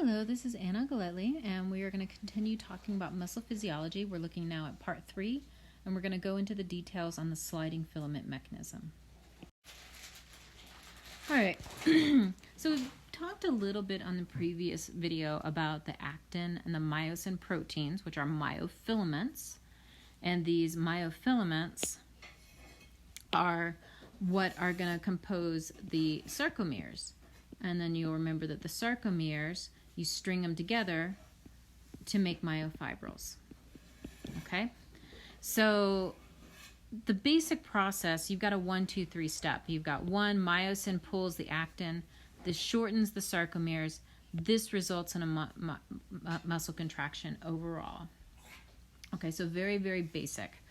Hello, this is Anna Galetli, and we are going to continue talking about muscle physiology. We're looking now at part 3, and we're going to go into the details on the sliding filament mechanism. All right, so we've talked a little bit on the previous video about the actin and the myosin proteins, which are myofilaments, and these myofilaments are what are going to compose the sarcomeres. And then you'll remember that the sarcomeres, you string them together to make myofibrils. Okay? So the basic process, you've got a 1, 2, 3 step. You've got 1, myosin pulls the actin. This shortens the sarcomeres. This results in a muscle contraction overall. Okay, so very, very basic.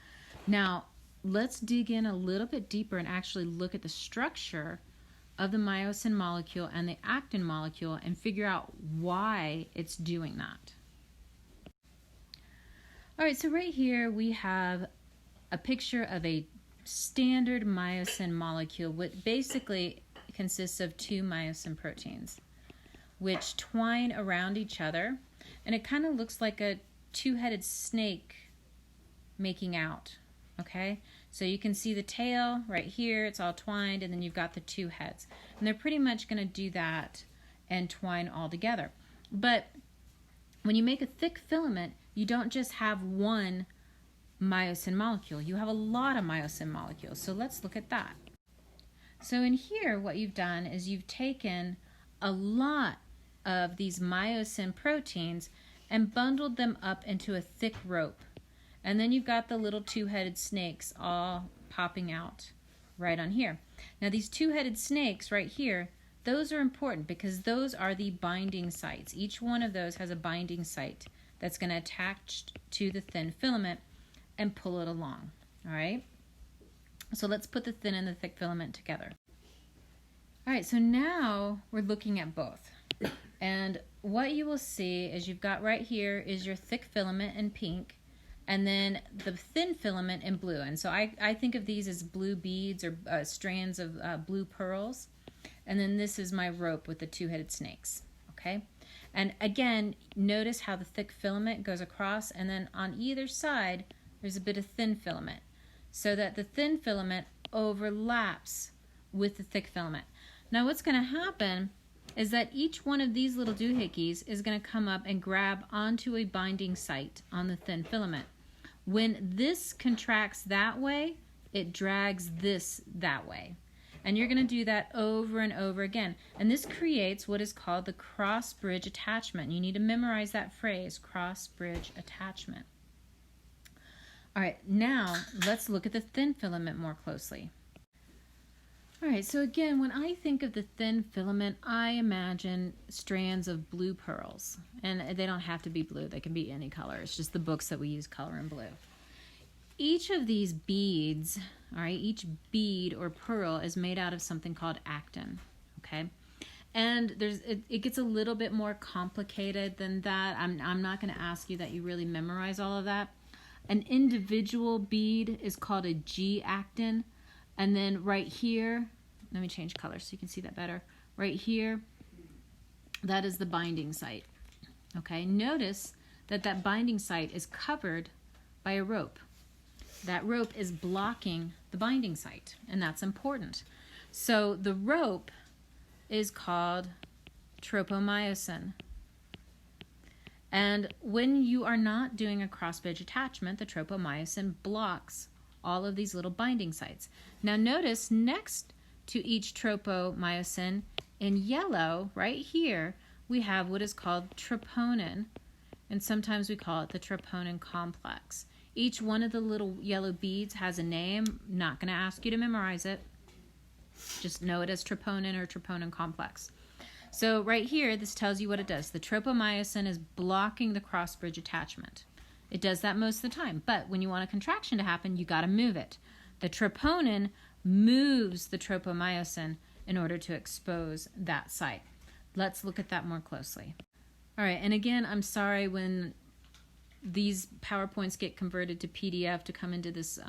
Now, let's dig in a little bit deeper and actually look at the structure of the myosin molecule and the actin molecule and figure out why it's doing that. All right, so right here we have a picture of a standard myosin molecule, which basically consists of 2 myosin proteins, which twine around each other, and it kind of looks like a 2-headed snake making out. Okay, so you can see the tail right here, it's all twined, and then you've got the 2 heads. And they're pretty much going to do that and twine all together. But when you make a thick filament, you don't just have 1 myosin molecule, you have a lot of myosin molecules. So let's look at that. So in here, what you've done is you've taken a lot of these myosin proteins and bundled them up into a thick rope. And then you've got the little 2-headed snakes all popping out right on here. Now these 2-headed snakes right here, those are important because those are the binding sites. Each one of those has a binding site that's going to attach to the thin filament and pull it along. All right? So let's put the thin and the thick filament together. All right, so now we're looking at both. And what you will see is you've got right here is your thick filament in pink, and then the thin filament in blue. And so I think of these as blue beads or strands of blue pearls. And then this is my rope with the 2-headed snakes, okay? And again, notice how the thick filament goes across, and then on either side, there's a bit of thin filament, so that the thin filament overlaps with the thick filament. Now what's gonna happen is that each one of these little doohickeys is gonna come up and grab onto a binding site on the thin filament. When this contracts that way, it drags this that way. And you're going to do that over and over again. And this creates what is called the cross-bridge attachment. You need to memorize that phrase, cross-bridge attachment. All right, now let's look at the thin filament more closely. All right, so again, when I think of the thin filament, I imagine strands of blue pearls. And they don't have to be blue, they can be any color. It's just the books that we use color in blue. Each of these beads, all right, each bead or pearl is made out of something called actin, okay? And it gets a little bit more complicated than that. I'm not gonna ask you that you really memorize all of that. An individual bead is called a G-actin. And then right here, let me change color so you can see that better. Right here, that is the binding site. Okay, notice that that binding site is covered by a rope. That rope is blocking the binding site, and that's important. So the rope is called tropomyosin. And when you are not doing a cross-bridge attachment, the tropomyosin blocks all of these little binding sites. Now notice next to each tropomyosin in yellow, right here, we have what is called troponin, and sometimes we call it the troponin complex. Each one of the little yellow beads has a name. Not going to ask you to memorize it. Just know it as troponin or troponin complex. So right here, this tells you what it does. The tropomyosin is blocking the cross-bridge attachment. It does that most of the time, but when you want a contraction to happen, you got to move it. The troponin moves the tropomyosin in order to expose that site. Let's look at that more closely. All right, and again, I'm sorry when these PowerPoints get converted to PDF to come into this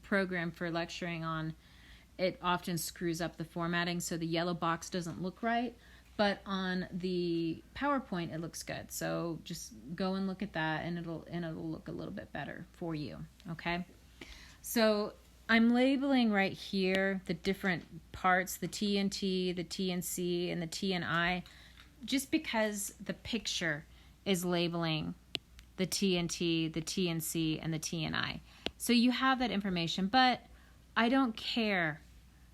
program for lecturing on, it often screws up the formatting, so the yellow box doesn't look right. but on the PowerPoint it looks good. So just go and look at that, and it'll look a little bit better for you. Okay, so I'm labeling right here the different parts, the T and T, the T and C, and the T and I, just because the picture is labeling the T and T, the T and C, and the T and I. So you have that information, but I don't care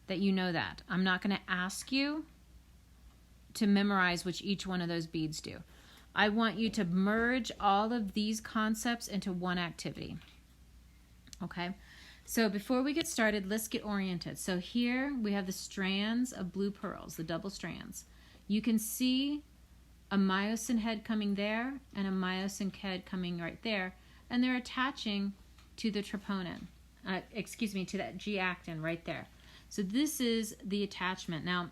that you know that. I'm not going to ask you to memorize which each one of those beads do. I want you to merge all of these concepts into one activity. Okay? So before we get started, let's get oriented. So here we have the strands of blue pearls, the double strands. You can see a myosin head coming there and a myosin head coming right there, and they're attaching to the troponin, to that G-actin right there. So this is the attachment. Now,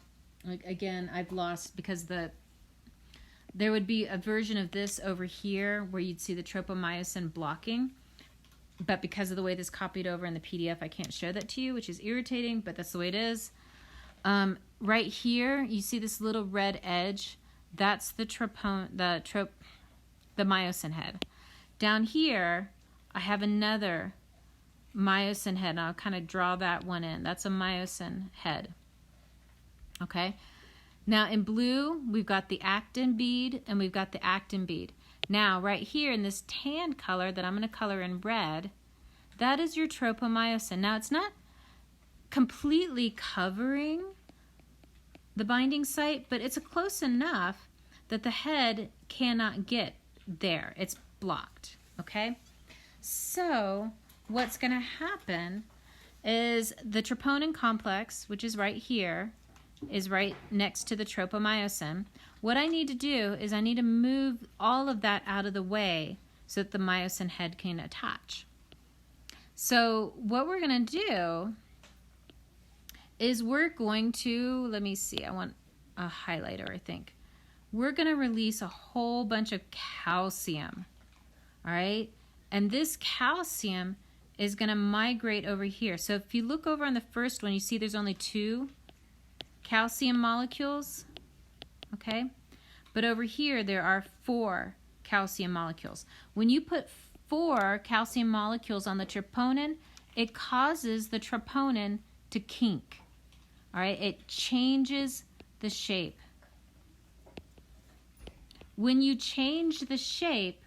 again, I've lost, because there would be a version of this over here where you'd see the tropomyosin blocking. But because of the way this copied over in the PDF, I can't show that to you, which is irritating, but that's the way it is. Right here, you see this little red edge. That's the myosin head. Down here, I have another myosin head, and I'll kind of draw that one in. That's a myosin head. Okay? Now, in blue, we've got the actin bead, and we've got the actin bead. Now, right here in this tan color that I'm going to color in red, that is your tropomyosin. Now, it's not completely covering the binding site, but it's close enough that the head cannot get there. It's blocked, okay? So, what's going to happen is the troponin complex, which is right here, is right next to the tropomyosin. What I need to do is I need to move all of that out of the way so that the myosin head can attach. So what we're going to do is we're going to, let me see, I want a highlighter, I think. We're going to release a whole bunch of calcium, all right? And this calcium is going to migrate over here. So if you look over on the first one, you see there's only 2 calcium molecules, okay? But over here, there are 4 calcium molecules. When you put 4 calcium molecules on the troponin, it causes the troponin to kink, all right? It changes the shape. When you change the shape,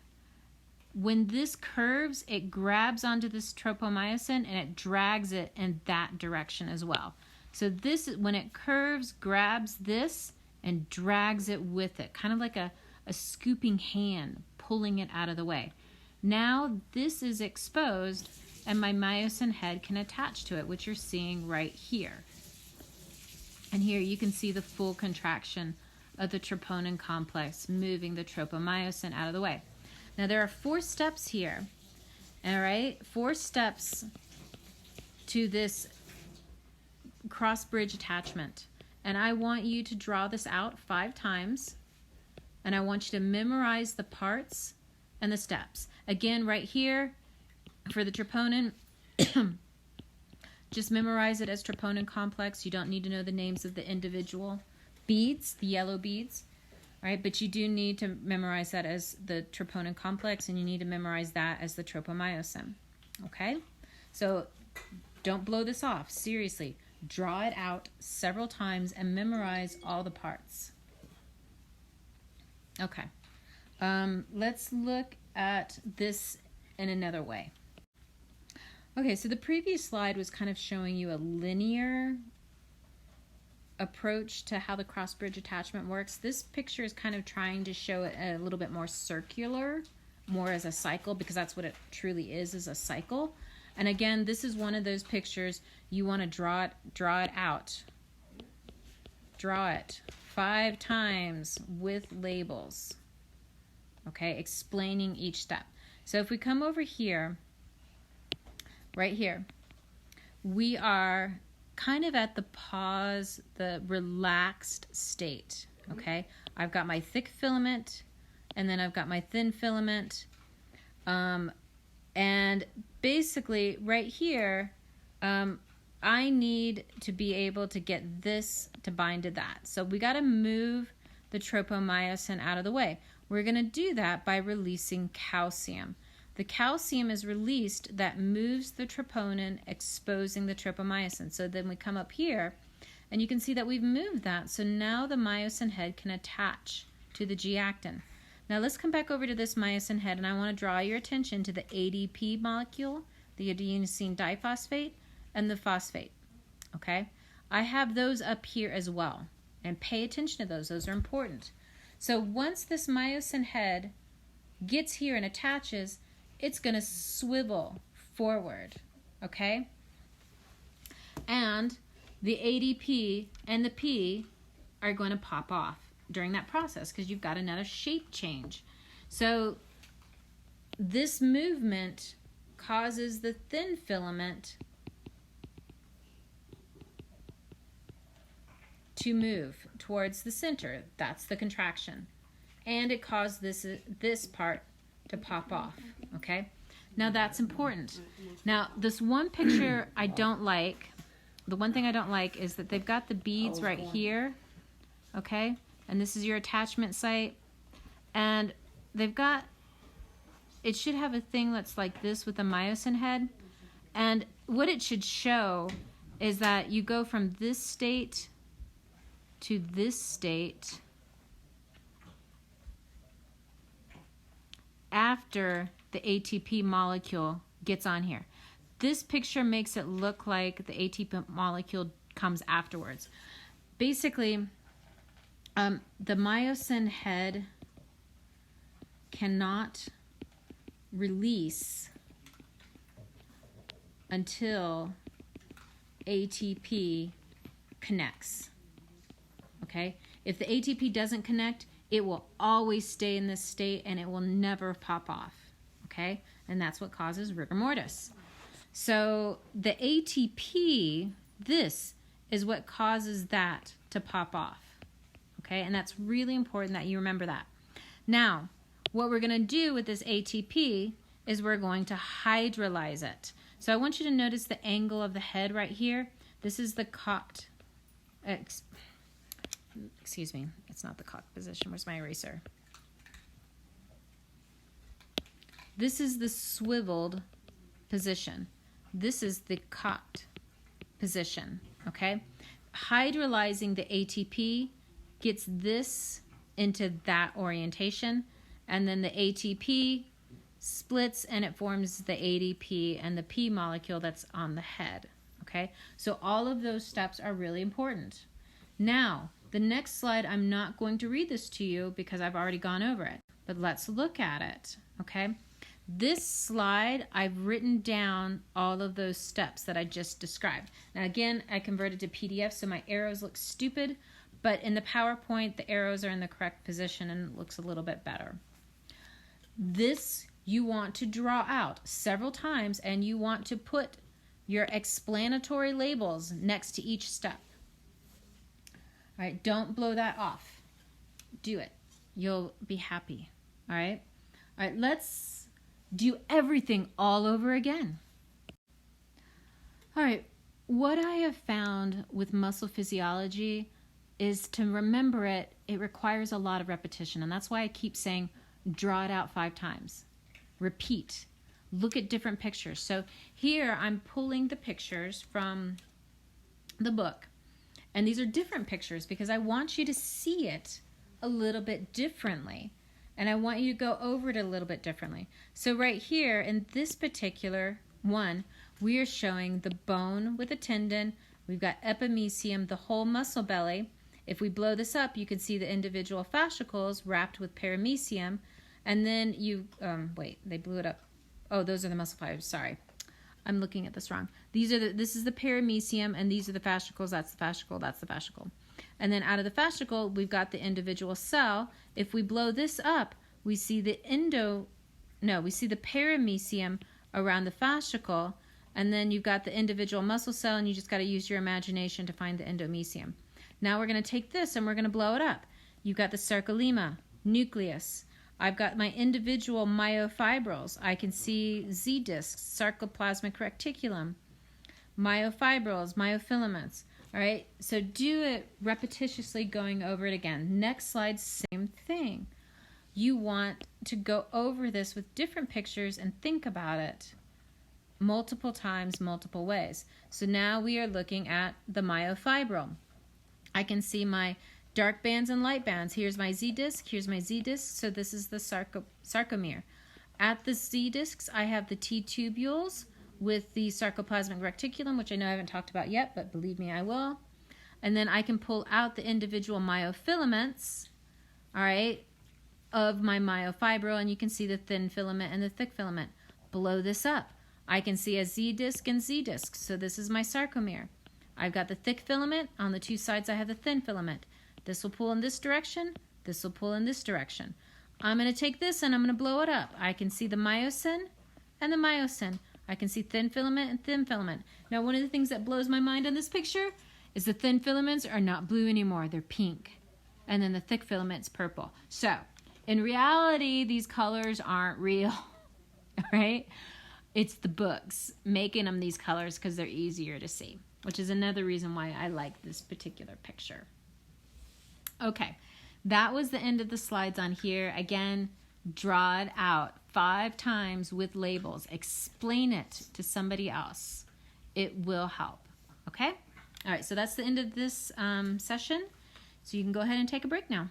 when this curves, it grabs onto this tropomyosin and it drags it in that direction as well. So this, when it curves, grabs this and drags it with it, kind of like a scooping hand pulling it out of the way. Now this is exposed and my myosin head can attach to it, which you're seeing right here. And here you can see the full contraction of the troponin complex moving the tropomyosin out of the way. Now there are 4 steps here, all right? 4 steps to this cross-bridge attachment. And I want you to draw this out 5 times. And I want you to memorize the parts and the steps. Again, right here, for the troponin, just memorize it as troponin complex. You don't need to know the names of the individual beads, the yellow beads. All right, but you do need to memorize that as the troponin complex, and you need to memorize that as the tropomyosin. Okay? So don't blow this off. Seriously. Draw it out several times and memorize all the parts. Okay. Let's look at this in another way. Okay, so the previous slide was kind of showing you a linear approach to how the cross-bridge attachment works. This picture is kind of trying to show it a little bit more circular, more as a cycle, because that's what it truly is a cycle. And again, this is one of those pictures you want to draw it out. Draw it 5 times with labels. Okay, explaining each step. So if we come over here, right here, we are kind of at the pause, the relaxed state, okay? I've got my thick filament, and then I've got my thin filament, and basically right here, I need to be able to get this to bind to that. So we got to move the tropomyosin out of the way. We're going to do that by releasing calcium. The calcium is released that moves the troponin, exposing the tropomyosin. So then we come up here, and you can see that we've moved that. So now the myosin head can attach to the G-actin. Now let's come back over to this myosin head, and I want to draw your attention to the ADP molecule, the adenosine diphosphate, and the phosphate. Okay? I have those up here as well, and pay attention to those. Those are important. So once this myosin head gets here and attaches, it's going to swivel forward, okay? And the ADP and the P are going to pop off during that process because you've got another shape change. So this movement causes the thin filament to move towards the center. That's the contraction. And it caused this part to pop off, okay? Now that's important. Now this one picture I don't like, the one thing I don't like is that they've got the beads right here, okay? And this is your attachment site. And they've got, it should have a thing that's like this with the myosin head. And what it should show is that you go from this state to this state after the ATP molecule gets on here. This picture makes it look like the ATP molecule comes afterwards. Basically, the myosin head cannot release until ATP connects. Okay? If the ATP doesn't connect, it will always stay in this state and it will never pop off. Okay? And that's what causes rigor mortis. So the ATP, this is what causes that to pop off. Okay? And that's really important that you remember that. Now, what we're going to do with this ATP is we're going to hydrolyze it. So I want you to notice the angle of the head right here. This is the cocked, excuse me, it's not the cocked position. Where's my eraser? This is the swiveled position. This is the cocked position, okay? Hydrolyzing the ATP gets this into that orientation, and then the ATP splits and it forms the ADP and the P molecule that's on the head, okay? So all of those steps are really important. Now, the next slide, I'm not going to read this to you because I've already gone over it, but let's look at it, okay? This slide, I've written down all of those steps that I just described. Now again, I converted to PDF, so my arrows look stupid, but in the PowerPoint, the arrows are in the correct position and it looks a little bit better. This you want to draw out several times, and you want to put your explanatory labels next to each step. All right, don't blow that off. Do it. You'll be happy. All right? All right, let's do everything all over again. All right, what I have found with muscle physiology is to remember it, it requires a lot of repetition. And that's why I keep saying, draw it out 5 times. Repeat. Look at different pictures. So here I'm pulling the pictures from the book. And these are different pictures because I want you to see it a little bit differently. And I want you to go over it a little bit differently. So right here in this particular one, we are showing the bone with a tendon. We've got epimysium, the whole muscle belly. If we blow this up, you can see the individual fascicles wrapped with perimysium. And then you, wait, they blew it up. Oh, those are the muscle fibers, sorry. I'm looking at this wrong. This is the perimysium, and these are the fascicles. That's the fascicle, that's the fascicle. And then out of the fascicle, we've got the individual cell. If we blow this up, we see the perimysium around the fascicle, and then you've got the individual muscle cell, and you just got to use your imagination to find the endomysium. Now we're going to take this and we're going to blow it up. You've got the sarcolemma, nucleus. I've got my individual myofibrils. I can see Z-discs, sarcoplasmic reticulum, myofibrils, myofilaments. All right, so do it repetitiously, going over it again. Next slide, same thing. You want to go over this with different pictures and think about it multiple times, multiple ways. So now we are looking at the myofibril. I can see my dark bands and light bands. Here's my Z disc, here's my Z disc. So this is the sarcomere. At the Z discs, I have the T tubules with the sarcoplasmic reticulum, which I know I haven't talked about yet, but believe me, I will. And then I can pull out the individual myofilaments, all right, of my myofibril, and you can see the thin filament and the thick filament. Blow this up. I can see a Z disc and Z disc, so this is my sarcomere. I've got the thick filament. On the two sides, I have the thin filament. This will pull in this direction. This will pull in this direction. I'm going to take this and I'm going to blow it up. I can see the myosin and the myosin. I can see thin filament and thin filament. Now, one of the things that blows my mind on this picture is the thin filaments are not blue anymore. They're pink. And then the thick filament's purple. So, in reality, these colors aren't real, all right? It's the books making them these colors because they're easier to see, which is another reason why I like this particular picture. Okay, that was the end of the slides on here. Again, draw it out 5 times with labels. Explain it to somebody else. It will help, okay? All right, so that's the end of this session. So you can go ahead and take a break now.